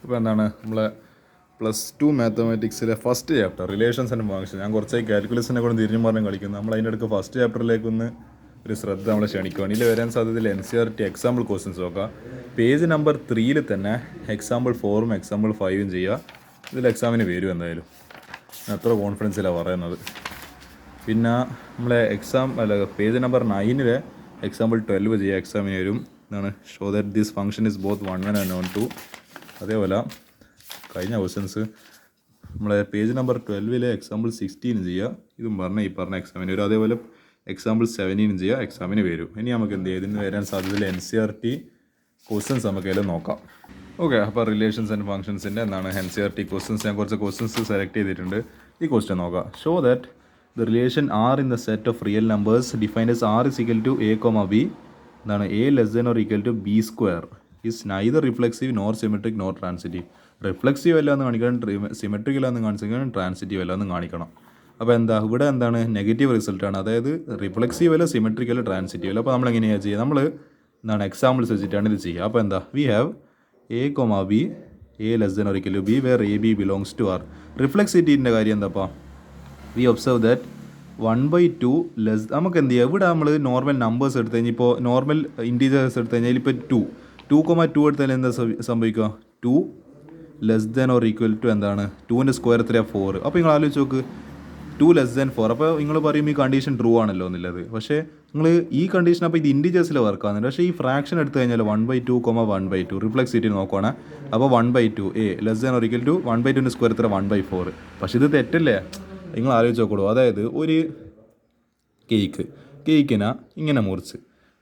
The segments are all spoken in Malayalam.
ഇപ്പോൾ എന്താണ് നമ്മളെ +2 മാത്തമാറ്റിക്സിലെ first chapter relations and function. ഞാൻ കുറച്ചായി കാൽക്കുലസിനെ കൊണ്ട് തിരിഞ്ഞും പറഞ്ഞ് കളിക്കുന്നു. നമ്മൾ അതിൻ്റെ അടുക്ക് ഫസ്റ്റ് ചാപ്റ്ററിലേക്കൊന്ന് ഒരു ശ്രദ്ധ നമ്മളെ ക്ഷണിക്കുകയാണ്. ഇതിൽ വരാൻ സാധ്യതയിൽ NCERT എക്സാമ്പിൾ ക്വസ്റ്റ്യൻസ് നോക്കാം. പേജ് നമ്പർ 3 തന്നെ എക്സാമ്പിൾ 4ഉം എക്സാമ്പിൾ 5ഉം ചെയ്യുക. ഇതിൽ എക്സാമിന് വരും എന്തായാലും, അത്ര കോൺഫിഡൻസിലാണ് പറയുന്നത്. പിന്നെ നമ്മളെ പേജ് നമ്പർ 9 എക്സാമ്പിൾ 12 ചെയ്യുക, എക്സാമിന് വരും. എന്താണ് show that this function is both 1 1 and 1 2. അതേപോലെ കഴിഞ്ഞ ക്വസ്റ്റ്യൻസ് നമ്മളെ പേജ് നമ്പർ 12 എക്സാമ്പിൾ 16 ചെയ്യുക. ഇതും ഈ പറഞ്ഞ എക്സാമിന് വരും. അതേപോലെ എക്സാമ്പിൾ 17 ചെയ്യുക, എക്സാമിന് വരും. ഇനി നമുക്ക് എന്ത് ചെയ്യും, ഇതിന് വരാൻ സാധ്യതയിൽ NCERT ക്വസ്റ്റ്യൻസ് നമുക്ക് അതിൽ നോക്കാം. ഓക്കെ, അപ്പോൾ റിലേഷൻസ് ആൻഡ് ഫങ്ഷൻസിൻ്റെ NCERT ക്വസ്റ്റ്യൻസ് ഞാൻ കുറച്ച് ക്വസ്റ്റ്യൻസ് സെലക്ട് ചെയ്തിട്ടുണ്ട്. ഈ ക്വസ്റ്റ്യൻ നോക്കാം. Show that the relation R in the set of real numbers defined as R is equal to A, B A less than or equal to B square is neither reflexive nor symmetric nor transitive. Reflexive അല്ല എന്ന് കാണിക്കണം, സിമെട്രിക് അല്ല എന്ന് കാണിക്കണം, ട്രാൻസിറ്റീവ് അല്ല എന്ന് കാണിക്കണം. അപ്പോൾ ഇവിടെ എന്താണ് നെഗറ്റീവ് റിസൾട്ടാണ്. അതായത് റിഫ്ലെക്സീവ് അല്ല, സിമെട്രിക് അല്ല, ട്രാൻസിറ്റീവ് അല്ല. അപ്പോൾ നമ്മൾ എങ്ങനെയാണ് ചെയ്യുക, നമ്മൾ എക്സാമ്പിൾസ് വെച്ചിട്ടാണ് ഇത് ചെയ്യുക. അപ്പോൾ we have A, B A less than or equal to B where AB belongs to R. റിഫ്ലെക്സിറ്റിൻ്റെ കാര്യം എന്താപ്പാ, വി ഒബ്സർവ് ദാറ്റ് 1/2 ലെസ്. നമുക്ക് എന്ത് ചെയ്യുക, ഇവിടെ നമ്മൾ നോർമൽ നമ്പേഴ്സ് എടുത്തു കഴിഞ്ഞാൽ, ഇപ്പോൾ നോർമൽ ഇൻറ്റീജേഴ്സ് എടുത്തു കഴിഞ്ഞാൽ ഇപ്പോൾ 2 എടുത്താൽ എന്താ സംഭവിക്കുക, 2 less than or equal to എന്താണ് 2ൻ്റെ സ്ക്വയർ എത്രയാണ് 4. അപ്പോൾ നിങ്ങൾ ആലോചിച്ച് നോക്ക്, 2 ലെസ് ദാൻ 4. അപ്പോൾ നിങ്ങൾ പറയും ഈ കണ്ടീഷൻ ട്രൂ ആണല്ലോ എന്നുള്ളത്. പക്ഷേ നിങ്ങൾ ഈ കണ്ടീഷൻ അപ്പോൾ ഇത് ഇൻറ്റീജേഴ്സിൽ വർക്ക് ആകുന്നുണ്ട്. പക്ഷേ ഈ ഫ്രാക്ഷൻ എടുത്തു കഴിഞ്ഞാൽ 1/2, 1/2 റിഫ്ലെക്സിറ്റി നോക്കുകയാണ്. അപ്പോൾ 1/2 A less than or equal to 1/2ൻ്റെ സ്ക്വയർ എത്ര 1/4. പക്ഷേ ഇത് തെറ്റല്ലേ, നിങ്ങൾ ആലോചിച്ച് നോക്കൂ. അതായത് ഒരു കേക്കിനെ ഇങ്ങനെ മുറിച്ച്,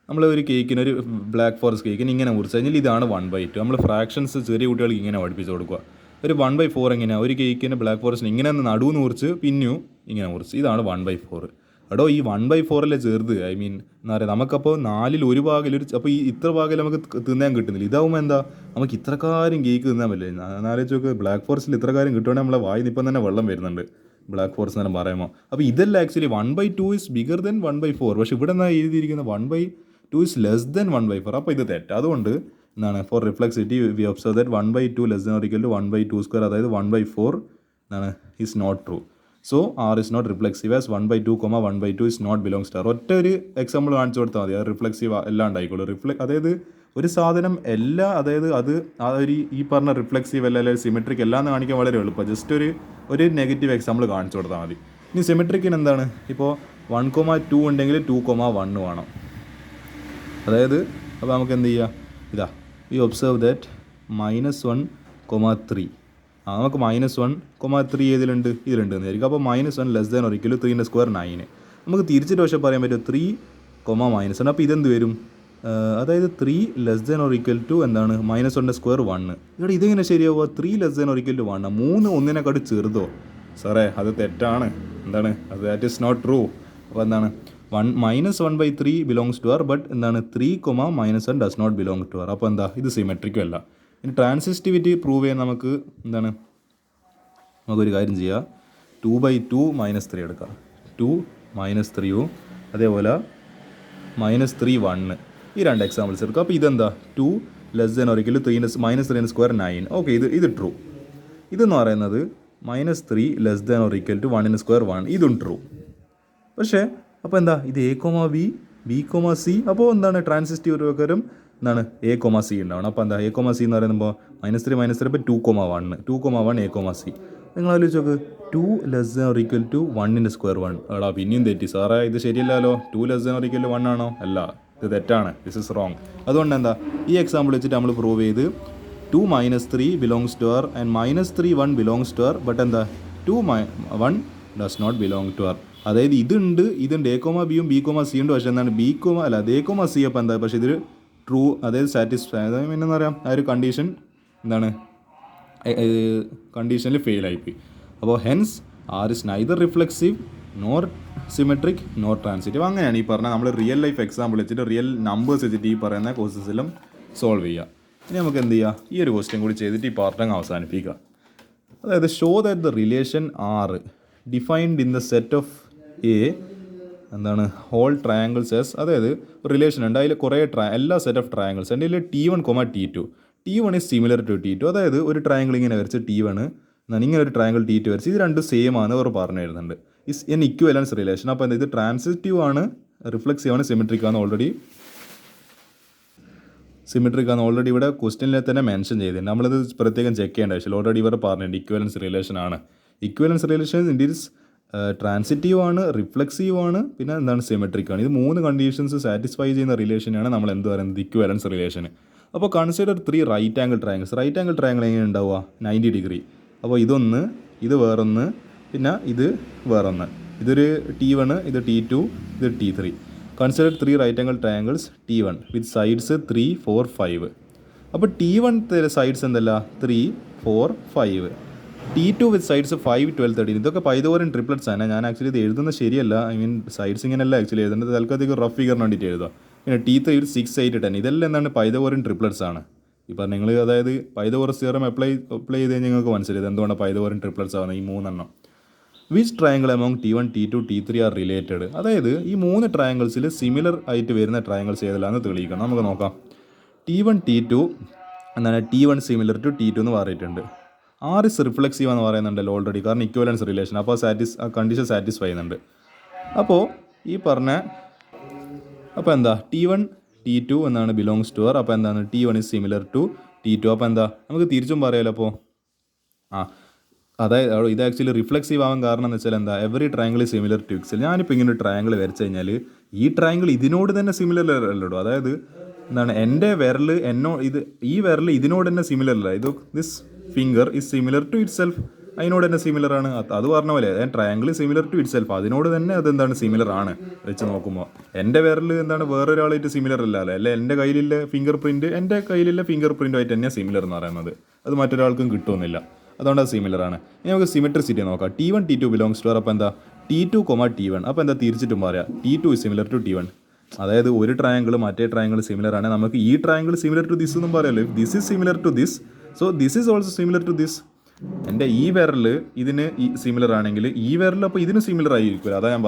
നമ്മൾ ഒരു കേക്കിന് ഒരു ബ്ലാക്ക് ഫോറസ്റ്റ് കേക്കിന് ഇങ്ങനെ മുറിച്ച് കഴിഞ്ഞാൽ ഇതാണ് 1/2. നമ്മൾ ഫ്രാക്ഷൻസ് ചെറിയ കുട്ടികൾക്ക് ഇങ്ങനെ പഠിപ്പിച്ച് കൊടുക്കുക. ഒരു 1/4 എങ്ങനെയാണ്, ഒരു കേക്കിന് ബ്ലാക്ക് ഫോറസ്റ്റിന് ഇങ്ങനെ നടുവെന്ന് മുറിച്ച് പിന്നെയും ഇങ്ങനെ മുറിച്ച്, ഇതാണ് 1/4. എടോ ഈ 1/4 ചെറുത്, എന്താ പറയുക, നമുക്കപ്പോൾ 4ൽ 1 ഭാഗം അപ്പോൾ ഈ ഇത്ര ഭാഗം നമുക്ക് തിന്നാൻ കിട്ടുന്നില്ല. ഇതാവുമ്പോൾ എന്താ, നമുക്ക് ഇത്രക്കാരും കേക്ക് തിന്നാൻ പറ്റില്ല. ആലോചിച്ച് നോക്ക്, ബ്ലാക്ക് ഫോറസ്റ്റിൽ ഇത്രക്കാരും കിട്ടുവാണെങ്കിൽ നമ്മളെ വായിൽ ഇപ്പം തന്നെ വെള്ളം വരുന്നുണ്ട് ബ്ലാക്ക് ഫോറസ്റ്റ് എന്ന് പറയുമ്പോൾ. അപ്പോൾ ഇതല്ല ആക്ച്വലി 1/2 ഇസ് ബിഗർ ദെൻ 1/4. പക്ഷേ ഇവിടെ എന്താ എഴുതിയിരിക്കുന്നത് 1/2 ഇസ് ലെസ് ദെൻ 1/4. അപ്പോൾ ഇത് തെറ്റ്. അതുകൊണ്ട് for reflexivity we observe that 1/2 less than or equal to 1/2 square, അതായത് 1/4 is not true. So R is not reflexive as 1/2, 1/2 is not belongs to R. ഒറ്റ ഒരു എക്സാമ്പിൾ കാണിച്ചു കൊടുത്താൽ മതി, അത് റിഫ്ലെക്സീവ് എല്ലാം ഉണ്ടായിക്കോളൂ. അതായത് ഒരു സാധനം അതായത് അത് ആ ഒരു ഈ പറഞ്ഞ റിഫ്ലെക്സീവ് അല്ല അല്ലെങ്കിൽ സിമെട്രിക് എല്ലാം എന്ന് കാണിക്കാൻ വളരെ എളുപ്പം. ജസ്റ്റ് ഒരു നെഗറ്റീവ് എക്സാമ്പിൾ കാണിച്ചു കൊടുത്താൽ മതി. ഇനി സിമെട്രിക്കിന് എന്താണ്, ഇപ്പോൾ 1,2 ഉണ്ടെങ്കിൽ 2,1 വേണം. അതായത് അപ്പോൾ നമുക്ക് എന്ത് ചെയ്യുക, ഇതാ വി ഒബ്സർവ് ദാറ്റ് -1,3. നമുക്ക് -1,3 ഇതിലുണ്ട് എന്ന് വിചാരിക്കും. അപ്പോൾ -1 less than or equal to 3ൻ്റെ സ്ക്വയർ 9. നമുക്ക് തിരിച്ചിട്ട് പക്ഷേ പറയാൻ പറ്റും 3, -1. അപ്പോൾ ഇതെന്ത് വരും, അതായത് 3 less than or equal to എന്താണ് -1ൻ്റെ സ്ക്വയർ 1. ഇവിടെ ഇതെങ്ങനെ ശരിയാവുക, 3 less than or equal to 1. 3 ഒന്നിനെക്കാട്ട് ചെറുതോ സാറേ, അത് തെറ്റാണ്. എന്താണ് അത്, ദാറ്റ് ഈസ് നോട്ട് ട്രൂ. അപ്പോൾ എന്താണ് -1/3 ബിലോങ്സ് ടു R, ബട്ട് എന്താണ് 3, -1 does not belong to R. അപ്പോൾ എന്താ, ഇത് സിമെട്രിക്കും അല്ല. ഇനി ട്രാൻസിറ്റിവിറ്റി പ്രൂവ് ചെയ്യാൻ നമുക്കൊരു കാര്യം ചെയ്യുക, 2/2 -3 എടുക്കുക, 2 -3ഉം അതേപോലെ -3 1, ഈ രണ്ട് എക്സാമ്പിൾസ് എടുക്കുക. അപ്പോൾ ഇതെന്താ 2 less than or equal to -3ൻ്റെ സ്ക്വയർ 9. ഓക്കെ, ഇത് ട്രൂ. ഇതെന്ന് പറയുന്നത് -3 less than or equal to 1ൻ്റെ സ്ക്വയർ 1, ഇതും ട്രൂ. പക്ഷേ അപ്പോൾ എന്താ, ഇത് A, B, C. അപ്പോൾ എന്താണ് ട്രാൻസിറ്റീവ് പ്രകാരം A, C ഉണ്ടാവണം. അപ്പോൾ എന്താ A, C എന്ന് പറയുമ്പോൾ -3 ഇപ്പോൾ 2,1 A, C. നിങ്ങൾ ആലോചിച്ച് നോക്ക്, 2 less than or equal to 1ൻ്റെ സ്ക്വയർ 1. എടാ പിന്നെയും തെറ്റി സാറേ, ഇത് ശരിയല്ലല്ലോ. 2 less than or equal to 1 ആണോ, അല്ല, ഇത് തെറ്റാണ്. This is wrong. അതുകൊണ്ട് എന്താ ഈ എക്സാമ്പിൾ വെച്ചിട്ട് നമ്മൾ പ്രൂവ് ചെയ്ത് 2 -3 belongs to R and -3 1 belongs to R, but എന്താ 2 1 does not belong to R. അതായത് ഇതുണ്ട് A, B യും B, C ഉണ്ട്. പക്ഷേ എന്താണ് A, C. അപ്പോൾ എന്താ, പക്ഷേ ഇതൊരു ട്രൂ, അതായത് സാറ്റിസ്ഫൈ, അതായത് പിന്നെ എന്താ പറയുക, ആ ഒരു കണ്ടീഷൻ കണ്ടീഷനിൽ ഫെയിൽ ആയിപ്പോയി. അപ്പോൾ hence R is neither reflexive nor symmetric nor transitive. അങ്ങനെയാണ് ഈ പറഞ്ഞാൽ നമ്മൾ റിയൽ ലൈഫ് എക്സാമ്പിൾ വെച്ചിട്ട് റിയൽ നമ്പേഴ്സ് വെച്ചിട്ട് ഈ പറയുന്ന കോഴ്സസിലും സോൾവ് ചെയ്യുക. ഇനി നമുക്ക് എന്ത് ചെയ്യുക, ഈ ഒരു ക്വസ്റ്റ്യൻ കൂടി ചെയ്തിട്ട് ഈ പാർട്ടങ്ങ് അവസാനിപ്പിക്കുക. അതായത് show that the relation R defined in the set of A all triangles S. അതായത് റിലേഷൻ ഉണ്ട്, അതിൽ കുറേ എല്ലാ സെറ്റ് ഓഫ് ട്രയാങ്കിൾസ് ഉണ്ട്. ഇതിൽ T1, T2. T1 is similar to T2. അതായത് ഒരു ട്രയാങ്കിൾ ഇങ്ങനെ വരച്ച് T1 എന്നാണ് ഇങ്ങനെ ഒരു ട്രയാങ്കിൾ T2 വരച്ച് ഇത് രണ്ടും സെയിം ആണ് അവർ പറഞ്ഞു തരുന്നുണ്ട്. Is an ഇക്വലൻസ് relation. അപ്പോൾ എന്താ ഇത് ട്രാൻസിറ്റീവ് ആണ്, റിഫ്ലെക്സീവ് ആണ്, സിമെട്രിക് ആണ്. ഓൾറെഡി ഇവിടെ ക്വസ്റ്റ്യനിൽ തന്നെ മെൻഷൻ ചെയ്തിട്ടുണ്ട്. നമ്മളിത് പ്രത്യേകം ചെക്ക് ചെയ്യേണ്ട ആവശ്യമില്ല. ഓൾറെഡി ഇവർ പറഞ്ഞിട്ടുണ്ട് ഇക്വലൻസ് റിലേഷൻ ആണ്. ഇക്വലൻസ് റിലേഷൻ ഇറ്റ് ഈസ് ട്രാൻസിറ്റീവ് ആണ്, റിഫ്ലെക്സീവ് ആണ്, പിന്നെ എന്താണ് സിമെട്രിക് ആണ്. ഇത് 3 കണ്ടീഷൻസ് സാറ്റിസ്ഫൈ ചെയ്യുന്ന റിലേഷനാണ് നമ്മൾ എന്ത് പറയുന്നത് ഇക്വലൻസ് റിലേഷൻ. അപ്പോൾ consider 3 right angle triangles. Right angle triangle എങ്ങനെ ഉണ്ടാവുക? 90 ഡിഗ്രി. അപ്പോൾ ഇതൊന്ന്, ഇത് വേറൊന്ന്, പിന്നെ ഇത് വേറൊന്ന്. ഇതൊരു T1, ഇത് T2, ഇത് T3. Consider 3 right angle triangles T1 with sides 3, 4, 5. അപ്പോൾ T1 സൈഡ്സ് എന്തല്ല 3, 4, 5. T2 വിത്ത് സൈഡ്സ് 5, 12, 13. ഇതൊക്കെ പൈതഗോറിയൻ ട്രിപ്ലറ്റ്സ് ആണ്. ഞാൻ ആക്ച്വലി ഇത് എഴുതുന്നത് ശരിയല്ല. സൈഡ്സ് ഇങ്ങനെയല്ല ആക്ച്വലി എഴുതുന്നത്. തൽക്കാലത്തേക്ക് റഫ് ഫിഗറിന് വേണ്ടിയിട്ട് എഴുതുക. പിന്നെ T3 വിത്ത് 6, 8, 10. ഇതെല്ലാം എന്താണ് പൈതഗോറിയൻ ട്രിപ്ലറ്റ്സ് ആണ്. ഇപ്പോൾ നിങ്ങൾ അതായത് പൈതഗോറസ് തിയറം അപ്ലൈ ചെയ്ത് കഴിഞ്ഞാൽ നിങ്ങൾക്ക് മനസ്സിലായത് എന്തുകൊണ്ടാണ് പൈതഗോറിയൻ ട്രിപ്ലറ്റ്സ് ആവുന്നത് ഈ 3 എണ്ണം. Which triangle among T1, T2, T3 are related. അതായത് ഈ 3 ട്രയാങ്കിൾസിൽ സിമിലർ ആയിട്ട് വരുന്ന ട്രയാങ്കിൾസ് ഏതെല്ലാമെന്ന് തെളിയിക്കണം. നമുക്ക് നോക്കാം. T1, T2 എന്താണ് T1 സിമിലർ ടു T2 എന്ന് പറഞ്ഞിട്ടുണ്ട്. R ഇസ് റിഫ്ലെക്സീവ് എന്ന് പറയുന്നുണ്ടല്ലോ ഓൾറെഡി, കാരണം ഇക്വലൻസ് റിലേഷൻ. അപ്പോൾ കണ്ടീഷൻ സാറ്റിസ്ഫൈ ചെയ്യുന്നുണ്ട്. അപ്പോൾ ഈ പറഞ്ഞ അപ്പോൾ എന്താ T1, T2 എന്നാണ് ബിലോങ്സ് ടു ആർ. അപ്പോൾ എന്താണ് T1 is similar to T2. അപ്പോൾ എന്താ നമുക്ക് തിരിച്ചും പറയാമല്ലോ. അപ്പോൾ അതായത് ഇത് ആക്ച്വലി റിഫ്ലെക്സീവ് ആവാൻ കാരണം എന്ന് വെച്ചാൽ എന്താ every triangle is similar to എക്സൽ. ഞാനിപ്പോൾ ഇങ്ങനെ ഒരു ട്രയാങ്കിൾ വരച്ച് കഴിഞ്ഞാൽ ഈ ട്രയാങ്കിൾ ഇതിനോട് തന്നെ സിമിലർ അല്ലല്ലോ. അതായത് എന്താണ് എൻ്റെ വിരൽ ഈ വിരൽ ഇതിനോട് തന്നെ സിമിലർ അല്ല. ഇത് this finger is similar to itself. അതിനോട് തന്നെ സിമിലർ ആണ്. അത് പറഞ്ഞ പോലെ triangle similar to itself. അതിനോട് തന്നെ അതെന്താണ് സിമിലർ ആണ് വെച്ച് നോക്കുമ്പോൾ. എൻ്റെ വിരൽ എന്താണ് വേറൊരാളായിട്ട് സിമിലർ അല്ലല്ലോ. അല്ലെ എൻ്റെ കയ്യിലുള്ള ഫിംഗർ പ്രിൻറ്റുമായിട്ട് തന്നെയാണ് സിമിലർ എന്ന് പറയുന്നത്. അത് മറ്റൊരാൾക്കും കിട്ടുമെന്നില്ല. അതുകൊണ്ട് അത് സിമിലർ ആണ്. ഇനി നമുക്ക് സിമെട്രിസിറ്റി നോക്കാം. T1, T2 belongs to R. അപ്പോൾ എന്താ T2, T1. അപ്പോൾ എന്താ തിരിച്ചിട്ടും പറയാം T2 is similar to T1. അതായത് ഒരു ട്രയാങ്കിൾ മറ്റേ ട്രയാങ്കിൾ സിമിലർ ആണ്. നമുക്ക് ഈ ട്രയാങ്കിൾ സിമിലർ ടു ദിസ് എന്നും പറയാമല്ലോ. This is similar to this, so this is also similar to this. എൻ്റെ ഈ വിരൽ ഇതിന് സിമിലർ ആണെങ്കിൽ ഈ വിരൽ അപ്പോൾ ഇതിന് സിമിലർ ആയിരിക്കും. അതാണ് ഞാൻ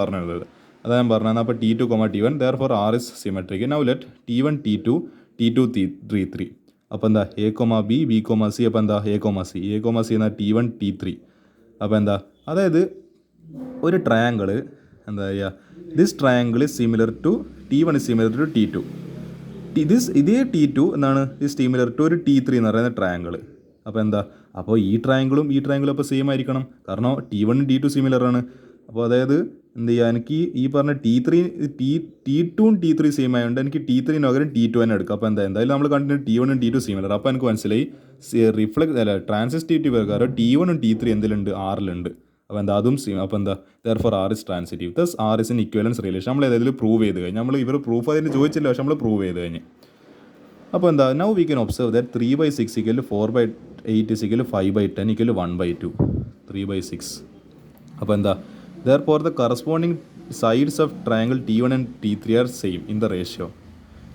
പറഞ്ഞത്. അപ്പോൾ T2, T1 therefore R is symmetric. Now let T1, T2, T2, T3. അപ്പോൾ എന്താ A, B, B, C. അപ്പോൾ എന്താ A, C എന്നാൽ T1, T3. അപ്പോൾ എന്താ അതായത് ഒരു ട്രയാങ്കിൾ എന്താ പറയുക, this triangle is similar to T1 is similar to T2. ഇതേ T2 എന്നാണ് ഇസ് സിമിലർ ടു ഒരു T3 എന്ന് പറയുന്ന ട്രയാങ്കിൾ. അപ്പോൾ എന്താ അപ്പോൾ ഈ ട്രയാങ്കിളും അപ്പോൾ സെയിം ആയിരിക്കണം, കാരണം T1 T2 സിമിലർ ആണ്. അപ്പോൾ അതായത് എന്ത് ചെയ്യുക, എനിക്ക് ഈ പറഞ്ഞ T2 T3 സെയിം ആയതുകൊണ്ട് എനിക്ക് T3 പകരം T2 തന്നെ എടുക്കാം. അപ്പോൾ എന്തായാലും നമ്മൾ കണ്ടിട്ട് T1 T2 സിമിലർ. അപ്പോൾ എനിക്ക് മനസ്സിലായി ട്രാൻസിറ്റിവിറ്റി പ്രകാരം T1 T3 എന്തിലുണ്ട്, ആറിലുണ്ട്. അപ്പോൾ എന്താ അതും സെയിം. അപ്പോൾ എന്താ therefore R is transitive. Thus R is an equivalence relation. നമ്മൾ ഏതെങ്കിലും പ്രൂവ് ചെയ്ത് കഴിഞ്ഞ് ഇവർ പ്രൂഫ് അതിന് ചോദിച്ചില്ല, പക്ഷെ നമ്മൾ പ്രൂവ് ചെയ്ത് കഴിഞ്ഞ്. അപ്പോൾ എന്താ now we can observe that 3/6 = 4/8 = 5/10 = 1/2. 3/6. അപ്പോൾ എന്താ therefore the corresponding sides of triangle T1 and T3 are same in the ratio.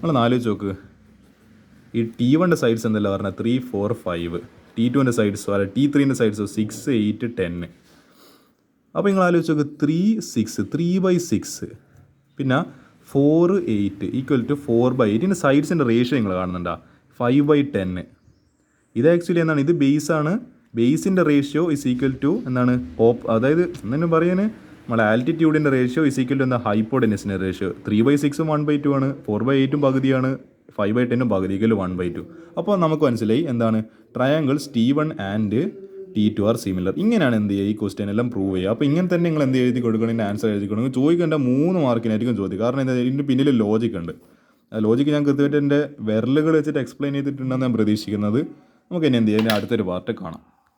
നമ്മൾ ആലോചിച്ച് നോക്ക്, ഈ T1ൻ്റെ സൈഡ്സ് എന്തല്ല പറഞ്ഞാൽ 3, 4, 5. T2ൻ്റെ സൈഡ്സോ അല്ല T3ൻ്റെ സൈഡ്സോ 6, 8, 10. അപ്പോൾ നിങ്ങൾ ആലോചിച്ച് നോക്ക് 3/6 പിന്നെ 4, 8 = 4/8. ഇതിൻ്റെ സൈഡ്സിൻ്റെ റേഷ്യോ നിങ്ങൾ കാണുന്നുണ്ടോ 5/10. ഇത് ആക്ച്വലി എന്താണ്, ഇത് ബേസാണ്. ബേസിൻ്റെ റേഷ്യോ ഇസ് ഈക്വൽ ടു എന്താണ് അതായത് എന്തെങ്കിലും പറയാൻ നമ്മുടെ ആൽറ്റിറ്റ്യൂഡിൻ്റെ റേഷ്യോ ഇസ് ഈക്വൽ ടു എന്താ ഹൈപ്പോടെനസിൻ്റെ റേഷ്യോ. 3/6 1/2 ആണ്, 4/8 പകുതിയാണ്, 5/10 പകുതി = 1/2. അപ്പോൾ നമുക്ക് മനസ്സിലായി എന്താണ് triangles T1 and T2 are similar. ഇങ്ങനെയാണ് എന്ത് ചെയ്യുക ഈ ക്വസ്റ്റ്യൻ എല്ലാം പ്രൂവ് ചെയ്യുക. അപ്പോൾ ഇങ്ങനെ തന്നെ നിങ്ങൾ എന്ത് എഴുതി കൊടുക്കണമെങ്കിൽ ആൻസർ എഴുതി കൊടുക്കണം. ചോദിക്കേണ്ട 3 മാർക്കിനായിരിക്കും ചോദ്യം. കാരണം എന്താ ഇതിൻ്റെ പിന്നിൽ ലോജിക്ക് ഉണ്ട്. ആ ലോജിക്ക് ഞാൻ കൃത്യമായിട്ട് എൻ്റെ വിരലുകൾ വെച്ചിട്ട് എക്സ്പ്ലെയിൻ ചെയ്തിട്ടുണ്ടെന്ന് ഞാൻ പ്രതീക്ഷിക്കുന്നത്. നമുക്ക് ഇനി എന്ത് ചെയ്യാം, അടുത്തൊരു പാർട്ട് കാണാം.